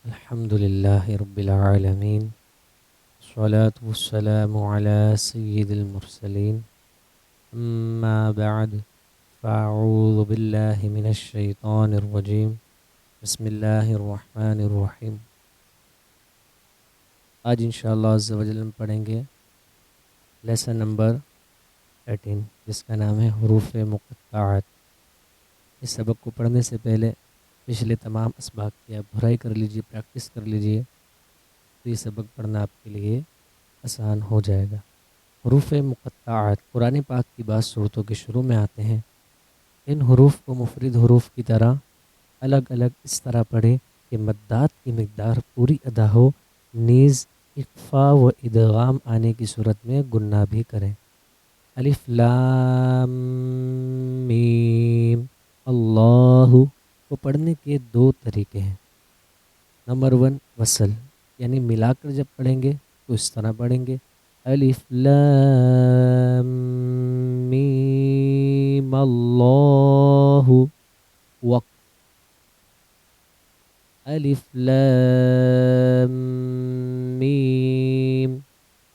الحمد لله رب العالمين، والصلاة والسلام على سيد المرسلين. أما بعد، فأعوذ بالله من الشيطان الرجيم. بسم الله الرحمن الرحیم۔ آج انشاءاللہ عز و جل ہم پڑھیں گے لیسن نمبر 18، جس کا نام ہے حروف مقطعات۔ اس سبق کو پڑھنے سے پہلے پچھلے تمام اسباق کی آپ بھرائی کر لیجئے، پریکٹس کر لیجئے، تو یہ سبق پڑھنا آپ کے لیے آسان ہو جائے گا۔ حروف مقطعات قرآن پاک کی بعض صورتوں کے شروع میں آتے ہیں۔ ان حروف کو مفرد حروف کی طرح الگ الگ اس طرح پڑھیں کہ مدات کی مقدار پوری ادا ہو، نیز اخفا و ادغام آنے کی صورت میں گننا بھی کریں۔ الف لام میم۔ اللہ کو پڑھنے کے دو طریقے ہیں۔ نمبر 1 وصل، یعنی ملا کر جب پڑھیں گے تو اس طرح پڑھیں گے الف لام میم اللہ وقف، الف لام میم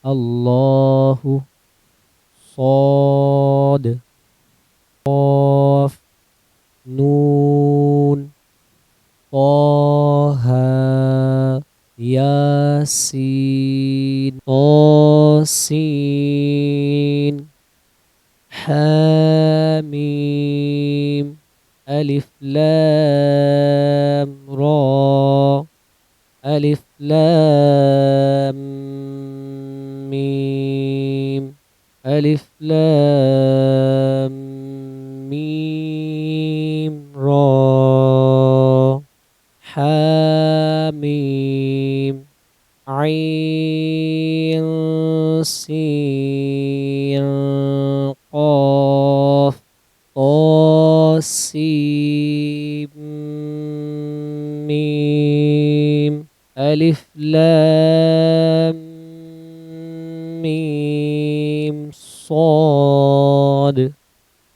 اللہ صاد قاف نون طه یاسین طاسین حامیم الف لام را الف لام میم الف لام میم را حامیم عین سین قاف طاسیم میم الف لام میم صاد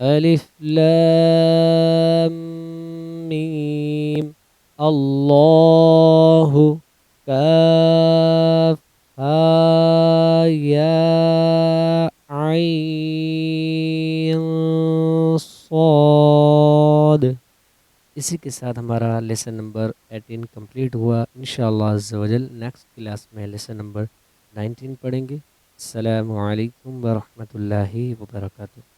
الف لام میم اللہ کاف ہا یا عین صاد۔ اسی کے ساتھ ہمارا لیسن نمبر 18 کمپلیٹ ہوا۔ انشاءاللہ عز و جل نیکسٹ کلاس میں لیسن نمبر 19 پڑھیں گے۔ السلام علیکم ورحمۃ اللہ وبرکاتہ۔